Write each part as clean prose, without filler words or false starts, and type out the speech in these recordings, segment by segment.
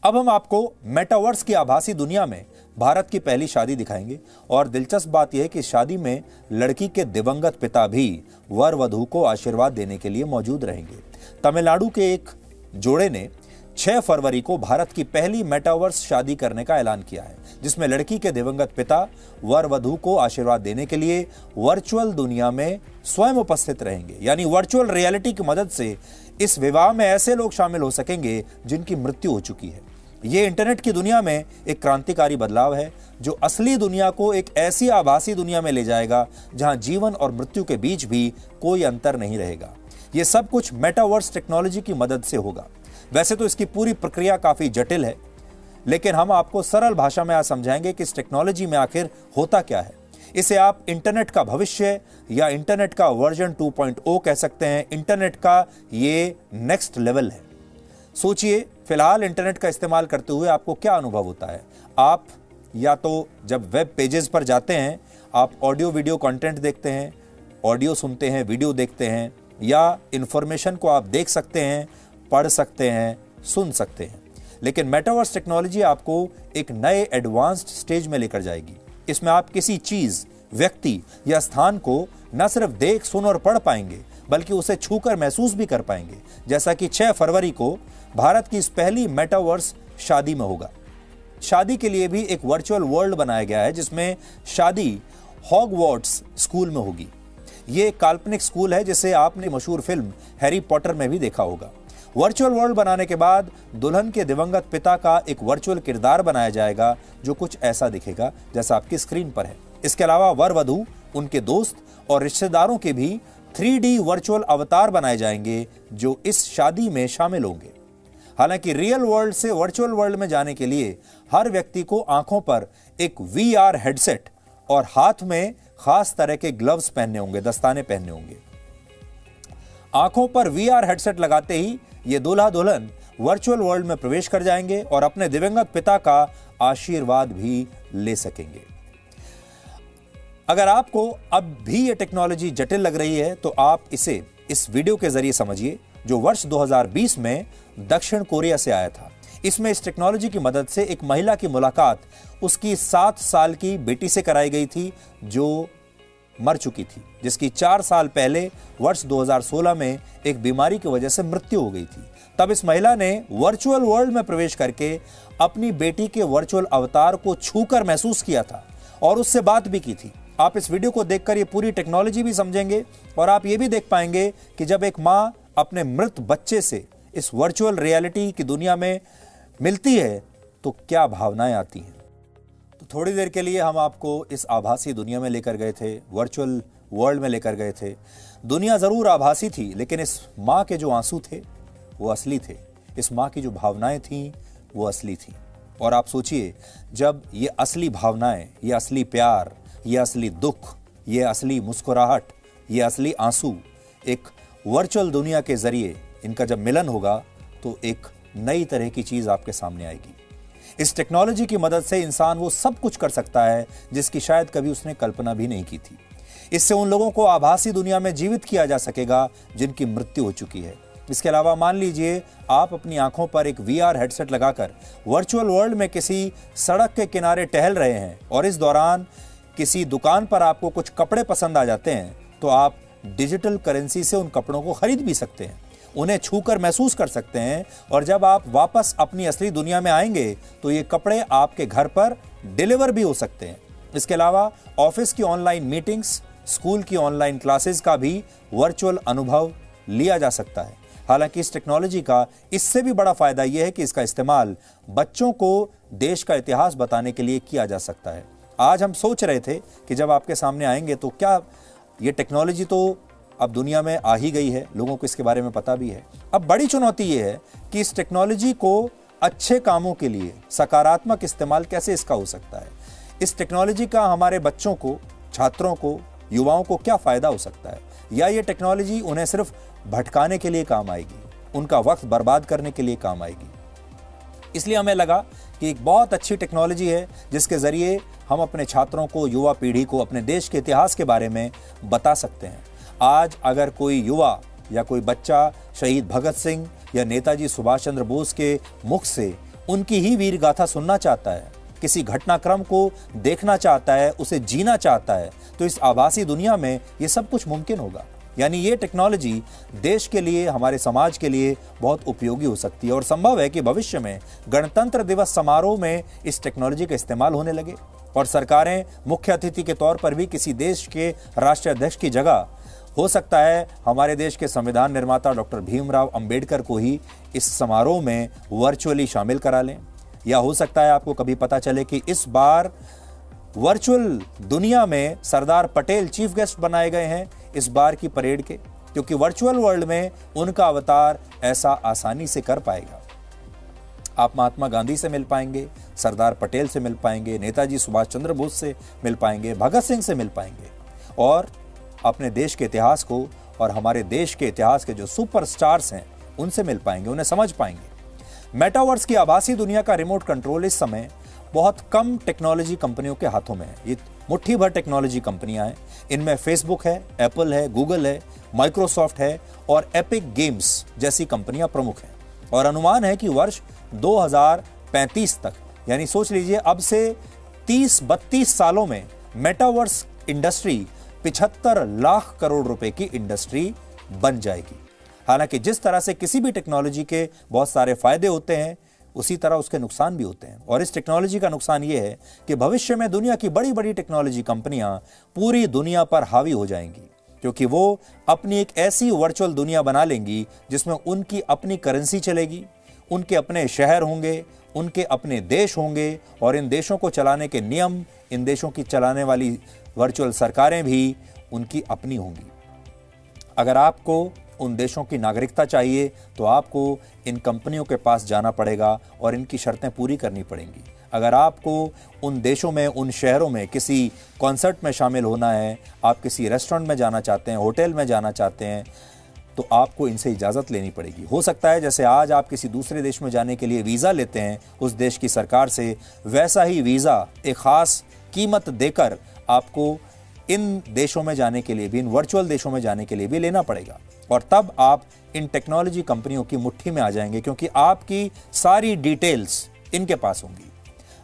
अब हम आपको मेटावर्स की आभासी दुनिया में भारत की पहली शादी दिखाएंगे और दिलचस्प बात यह है कि शादी में लड़की के दिवंगत पिता भी वर वधू को आशीर्वाद देने के लिए मौजूद रहेंगे। तमिलनाडु के एक जोड़े ने 6 फरवरी को भारत की पहली मेटावर्स शादी करने का ऐलान किया है, जिसमें लड़की के दिवंगत पिता वर वधू को आशीर्वाद देने के लिए वर्चुअल दुनिया में स्वयं उपस्थित रहेंगे। यानी वर्चुअल रियलिटी की मदद से इस विवाह में ऐसे लोग शामिल हो सकेंगे जिनकी मृत्यु हो चुकी है। ये इंटरनेट की दुनिया में एक क्रांतिकारी बदलाव है जो असली दुनिया को एक ऐसी आभासी दुनिया में ले जाएगा जहां जीवन और मृत्यु के बीच भी कोई अंतर नहीं रहेगा। ये सब कुछ मेटावर्स टेक्नोलॉजी की मदद से होगा। वैसे तो इसकी पूरी प्रक्रिया काफी जटिल है, लेकिन हम आपको सरल भाषा में आज समझाएंगे कि इस टेक्नोलॉजी में आखिर होता क्या है। इसे आप इंटरनेट का भविष्य या इंटरनेट का वर्जन 2.0 कह सकते हैं। इंटरनेट का ये नेक्स्ट लेवल है। सोचिए, फिलहाल इंटरनेट का इस्तेमाल करते हुए आपको क्या अनुभव होता है। आप या तो जब वेब पेजेस पर जाते हैं, आप ऑडियो वीडियो कंटेंट देखते हैं, ऑडियो सुनते हैं, वीडियो देखते हैं, या इंफॉर्मेशन को आप देख सकते हैं, पढ़ सकते हैं, सुन सकते हैं। लेकिन मेटावर्स टेक्नोलॉजी आपको एक नए एडवांस्ड स्टेज में लेकर जाएगी। इसमें आप किसी चीज, व्यक्ति या स्थान को न सिर्फ देख, सुन और पढ़ पाएंगे, बल्कि उसे छूकर महसूस भी कर पाएंगे, जैसा कि 6 फरवरी को भारत की इस पहली मेटावर्स शादी में होगा। शादी के लिए भी एक वर्चुअल वर्ल्ड बनाया गया है, जिसमें शादी हॉगवर्ट्स स्कूल में होगी। ये एक काल्पनिक स्कूल है जिसे आपने मशहूर फिल्म हैरी पॉटर में भी देखा होगा। वर्चुअल वर्ल्ड बनाने के बाद दुल्हन के दिवंगत पिता का एक वर्चुअल किरदार बनाया जाएगा जो कुछ ऐसा दिखेगा जैसा आपकी स्क्रीन पर है। इसके अलावा वर वधू, उनके दोस्त और रिश्तेदारों के भी 3D वर्चुअल अवतार बनाए जाएंगे जो इस शादी में शामिल होंगे। हालांकि रियल वर्ल्ड से वर्चुअल वर्ल्ड में जाने के लिए हर व्यक्ति को आंखों पर एक VR हेडसेट और हाथ में खास तरह के ग्लव्स पहनने होंगे, दस्ताने पहनने होंगे। आंखों पर VR हेडसेट लगाते ही ये दूल्हा दुल्हन वर्चुअल वर्ल्ड में प्रवेश कर जाएंगे और अपने दिवंगत पिता का आशीर्वाद भी ले सकेंगे। अगर आपको अब भी ये टेक्नोलॉजी जटिल लग रही है तो आप इसे इस वीडियो के जरिए समझिए जो वर्ष 2020 में दक्षिण कोरिया से आया था। इसमें इस टेक्नोलॉजी की मदद से एक महिला की मुलाकात उसकी 7 साल की बेटी से कराई गई थी जो मर चुकी थी, जिसकी 4 साल पहले वर्ष 2016 में एक बीमारी की वजह से मृत्यु हो गई थी। तब इस महिला ने वर्चुअल वर्ल्ड में प्रवेश करके अपनी बेटी के वर्चुअल अवतार को छूकर महसूस किया था और उससे बात भी की थी। आप इस वीडियो को देखकर ये पूरी टेक्नोलॉजी भी समझेंगे और आप ये भी देख पाएंगे कि जब एक माँ अपने मृत बच्चे से इस वर्चुअल रियलिटी की दुनिया में मिलती है तो क्या भावनाएं आती हैं। तो थोड़ी देर के लिए हम आपको इस आभासी दुनिया में लेकर गए थे, वर्चुअल वर्ल्ड में लेकर गए थे। दुनिया जरूर आभासी थी, लेकिन इस माँ के जो आंसू थे वो असली थे। इस माँ की जो भावनाएं थीं वो असली थीं। और आप सोचिए, जब ये असली भावनाएं, ये असली प्यार, ये असली दुख, ये असली मुस्कुराहट, ये असली आंसू एक वर्चुअल दुनिया के जरिए इनका जब मिलन होगा तो एक नई तरह की चीज आपके सामने आएगी। इस टेक्नोलॉजी की मदद से इंसान वो सब कुछ कर सकता है जिसकी शायद कभी उसने कल्पना भी नहीं की थी। इससे उन लोगों को आभासी दुनिया में जीवित किया जा सकेगा जिनकी मृत्यु हो चुकी है। इसके अलावा मान लीजिए आप अपनी आंखों पर एक VR हेडसेट लगाकर वर्चुअल वर्ल्ड में किसी सड़क के किनारे टहल रहे हैं और इस दौरान किसी दुकान पर आपको कुछ कपड़े पसंद आ जाते हैं तो आप डिजिटल करेंसी से उन कपड़ों को खरीद भी सकते हैं, उन्हें छूकर महसूस कर सकते हैं और जब आप वापस अपनी असली दुनिया में आएंगे तो ये कपड़े आपके घर पर डिलीवर भी हो सकते हैं। इसके अलावा ऑफिस की ऑनलाइन मीटिंग्स, स्कूल की ऑनलाइन क्लासेस का भी वर्चुअल अनुभव लिया जा सकता है। हालांकि इस टेक्नोलॉजी का इससे भी बड़ा फायदा यह है कि इसका इस्तेमाल बच्चों को देश का इतिहास बताने के लिए किया जा सकता है। आज हम सोच रहे थे कि जब आपके सामने आएंगे तो क्या ये टेक्नोलॉजी तो अब दुनिया में आ ही गई है, लोगों को इसके बारे में पता भी है। अब बड़ी चुनौती ये है कि इस टेक्नोलॉजी को अच्छे कामों के लिए सकारात्मक इस्तेमाल कैसे इसका हो सकता है। इस टेक्नोलॉजी का हमारे बच्चों को, छात्रों को, युवाओं को क्या फायदा हो सकता है, या ये टेक्नोलॉजी उन्हें सिर्फ भटकाने के लिए काम आएगी, उनका वक्त बर्बाद करने के लिए काम आएगी। इसलिए हमें लगा कि एक बहुत अच्छी टेक्नोलॉजी है जिसके जरिए हम अपने छात्रों को, युवा पीढ़ी को अपने देश के इतिहास के बारे में बता सकते हैं। आज अगर कोई युवा या कोई बच्चा शहीद भगत सिंह या नेताजी सुभाष चंद्र बोस के मुख से उनकी ही वीर गाथा सुनना चाहता है, किसी घटनाक्रम को देखना चाहता है, उसे जीना चाहता है, तो इस आभासी दुनिया में ये सब कुछ मुमकिन होगा। यानी ये टेक्नोलॉजी देश के लिए, हमारे समाज के लिए बहुत उपयोगी हो सकती है और संभव है कि भविष्य में गणतंत्र दिवस समारोह में इस टेक्नोलॉजी का इस्तेमाल होने लगे और सरकारें मुख्य अतिथि के तौर पर भी किसी देश के राष्ट्रीय अध्यक्ष की जगह, हो सकता है हमारे देश के संविधान निर्माता डॉक्टर भीमराव अंबेडकर को ही इस समारोह में वर्चुअली शामिल करा लें। या हो सकता है आपको कभी पता चले कि इस बार वर्चुअल दुनिया में सरदार पटेल चीफ गेस्ट बनाए गए हैं इस बार की परेड के, क्योंकि वर्चुअल वर्ल्ड में उनका अवतार ऐसा आसानी से कर पाएगा। आप महात्मा गांधी से मिल पाएंगे, सरदार पटेल से मिल पाएंगे, नेताजी सुभाष चंद्र बोस से मिल पाएंगे, भगत सिंह से मिल पाएंगे और अपने देश के इतिहास को और हमारे देश के इतिहास के जो सुपरस्टार्स हैं उनसे मिल पाएंगे, उन्हें समझ पाएंगे। मेटावर्स की आभासी दुनिया का रिमोट कंट्रोल इस समय बहुत कम टेक्नोलॉजी कंपनियों के हाथों में है। ये मुट्ठी भर टेक्नोलॉजी कंपनियां हैं। इनमें फेसबुक है, एप्पल है, गूगल है, माइक्रोसॉफ्ट है और एपिक गेम्स जैसी कंपनियां प्रमुख हैं। और अनुमान है कि वर्ष 2035 तक, यानी सोच लीजिए अब से 30-32 सालों में मेटावर्स इंडस्ट्री 75 लाख करोड़ रुपए की इंडस्ट्री बन जाएगी। हालांकि जिस तरह से किसी भी टेक्नोलॉजी के बहुत सारे फायदे होते हैं, उसी तरह उसके नुकसान भी होते हैं। और इस टेक्नोलॉजी का नुकसान यह है कि भविष्य में दुनिया की बड़ी बड़ी टेक्नोलॉजी कंपनियां पूरी दुनिया पर हावी हो जाएंगी, क्योंकि वो अपनी एक ऐसी वर्चुअल दुनिया बना लेंगी जिसमें उनकी अपनी करेंसी चलेगी, उनके अपने शहर होंगे, उनके अपने देश होंगे और इन देशों को चलाने के नियम, इन देशों की चलाने वाली वर्चुअल सरकारें भी उनकी अपनी होंगी। अगर आपको उन देशों की नागरिकता चाहिए तो आपको इन कंपनियों के पास जाना पड़ेगा और इनकी शर्तें पूरी करनी पड़ेंगी। अगर आपको उन देशों में, उन शहरों में किसी कॉन्सर्ट में शामिल होना है, आप किसी रेस्टोरेंट में जाना चाहते हैं, होटल में जाना चाहते हैं, तो आपको इनसे इजाज़त लेनी पड़ेगी। हो सकता है जैसे आज आप किसी दूसरे देश में जाने के लिए वीज़ा लेते हैं उस देश की सरकार से, वैसा ही वीज़ा एक ख़ास कीमत देकर आपको इन देशों में जाने के लिए भी, इन वर्चुअल देशों में जाने के लिए भी लेना पड़ेगा। और तब आप इन टेक्नोलॉजी कंपनियों की मुट्ठी में आ जाएंगे, क्योंकि आपकी सारी डिटेल्स इनके पास होंगी।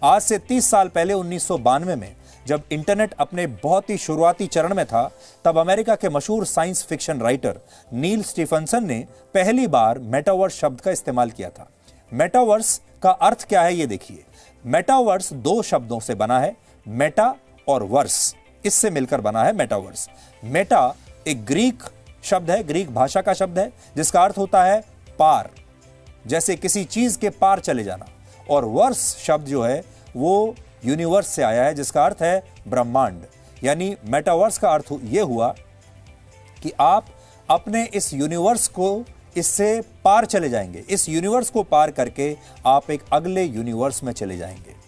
आज से 30 साल पहले 1992 में जब इंटरनेट अपने बहुत ही शुरुआती चरण में था, तब अमेरिका के मशहूर साइंस फिक्शन राइटर नील स्टीफनसन ने पहली बार मेटावर्स शब्द का इस्तेमाल किया था। मेटावर्स का अर्थ क्या है ये देखिए। मेटावर्स 2 शब्दों से बना है, मेटा और वर्स, इससे मिलकर बना है मेटावर्स। मेटा एक ग्रीक शब्द है, ग्रीक भाषा का शब्द है, जिसका अर्थ होता है पार, जैसे किसी चीज के पार चले जाना। और वर्स शब्द जो है वो यूनिवर्स से आया है, जिसका अर्थ है ब्रह्मांड। यानी मेटावर्स का अर्थ यह हुआ कि आप अपने इस यूनिवर्स को, इससे पार चले जाएंगे। इस यूनिवर्स को पार करके आप एक अगले यूनिवर्स में चले जाएंगे।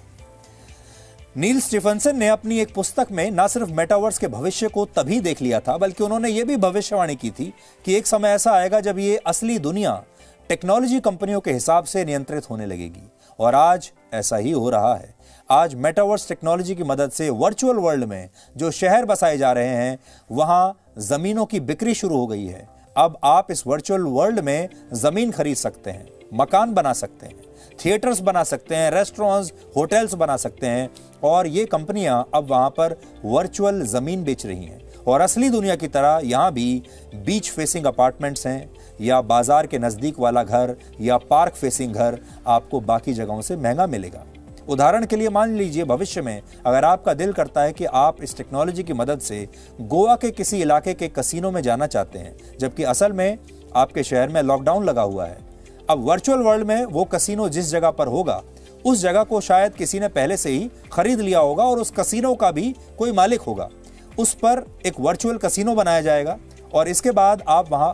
नील स्टीफनसन ने अपनी एक पुस्तक में न सिर्फ मेटावर्स के भविष्य को तभी देख लिया था, बल्कि उन्होंने यह भी भविष्यवाणी की थी कि एक समय ऐसा आएगा जब ये असली दुनिया टेक्नोलॉजी कंपनियों के हिसाब से नियंत्रित होने लगेगी। और आज ऐसा ही हो रहा है। आज मेटावर्स टेक्नोलॉजी की मदद से वर्चुअल वर्ल्ड में जो शहर बसाए जा रहे हैं, वहां जमीनों की बिक्री शुरू हो गई है। अब आप इस वर्चुअल वर्ल्ड में जमीन खरीद सकते हैं, मकान बना सकते हैं, थिएटर्स बना सकते हैं, रेस्टोरेंट्स, होटल्स बना सकते हैं। और ये कंपनियां अब वहां पर वर्चुअल जमीन बेच रही हैं। और असली दुनिया की तरह यहां भी बीच फेसिंग अपार्टमेंट्स हैं, या बाजार के नजदीक वाला घर, या पार्क फेसिंग घर आपको बाकी जगहों से महंगा मिलेगा। उदाहरण के लिए मान लीजिए भविष्य में अगर आपका दिल करता है कि आप इस टेक्नोलॉजी की मदद से गोवा के किसी इलाके के कसीनो में जाना चाहते हैं, जबकि असल में आपके शहर में लॉकडाउन लगा हुआ है। अब वर्चुअल वर्ल्ड में वो कसीनो जिस जगह पर होगा, उस जगह को शायद किसी ने पहले से ही खरीद लिया होगा और उस कसीनो का भी कोई मालिक होगा। उस पर एक वर्चुअल कसीनो बनाया जाएगा और इसके बाद आप वहां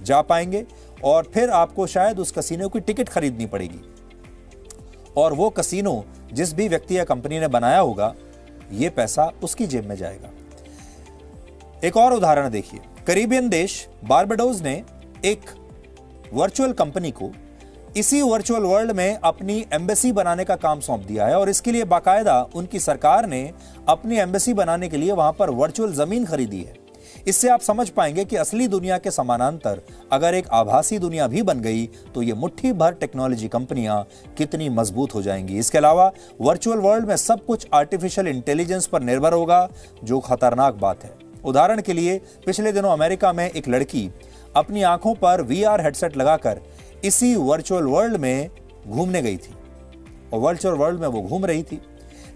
जा पाएंगे और फिर आपको शायद उस कसीनो की टिकट खरीदनी पड़ेगी और वो कसीनो जिस भी व्यक्ति या कंपनी ने बनाया होगा, ये पैसा उसकी जेब में जाएगा। एक और उदाहरण देखिए। कैरिबियन देश बारबाडोस ने एक वर्चुअल कंपनी को इसी वर्चुअल वर्ल्ड में अपनी एम्बेसी बनाने का काम सौंप दिया है और इसके लिए बाकायदा उनकी सरकार ने अपनी एम्बेसी बनाने के लिए वहां पर वर्चुअल जमीन खरीदी है। इससे आप समझ पाएंगे कि असली दुनिया के समानांतर अगर एक आभासी दुनिया भी बन गई तो ये मुट्ठी भर टेक्नोलॉजी कंपनियां कितनी मजबूत हो जाएंगी। इसके अलावा वर्चुअल वर्ल्ड में सब कुछ आर्टिफिशियल इंटेलिजेंस पर निर्भर होगा, जो खतरनाक बात है। उदाहरण के लिए पिछले दिनों अमेरिका में एक लड़की अपनी आंखों पर VR हेडसेट लगाकर इसी वर्चुअल वर्ल्ड में घूमने गई थी और वर्चुअल वर्ल्ड में वो घूम रही थी,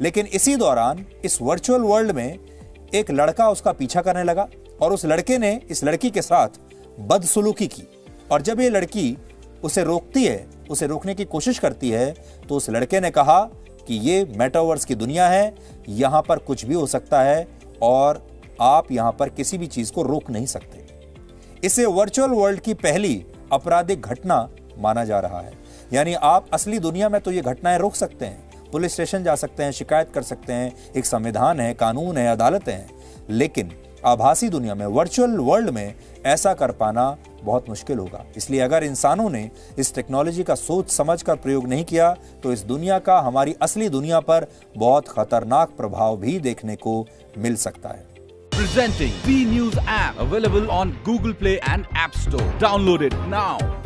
लेकिन इसी दौरान इस वर्चुअल वर्ल्ड में एक लड़का उसका पीछा करने लगा और उस लड़के ने इस लड़की के साथ बदसलूकी की। और जब ये लड़की उसे रोकती है, उसे रोकने की कोशिश करती है, तो उस लड़के ने कहा कि ये मेटावर्स की दुनिया है, यहां पर कुछ भी हो सकता है और आप यहां पर किसी भी चीज को रोक नहीं सकते। इसे वर्चुअल वर्ल्ड की पहली आपराधिक घटना माना जा रहा है। यानी आप असली दुनिया में तो ये घटनाएं रोक सकते हैं, पुलिस स्टेशन जा सकते हैं, शिकायत कर सकते हैं, एक संविधान है, कानून है, अदालतें हैं, लेकिन आभासी दुनिया में, वर्चुअल वर्ल्ड में ऐसा कर पाना बहुत मुश्किल होगा। इसलिए अगर इंसानों ने इस टेक्नोलॉजी का सोच समझकर प्रयोग नहीं किया तो इस दुनिया का हमारी असली दुनिया पर बहुत खतरनाक प्रभाव भी देखने को मिल सकता है। Presenting V News app, available on Google Play and App Store. Download it now.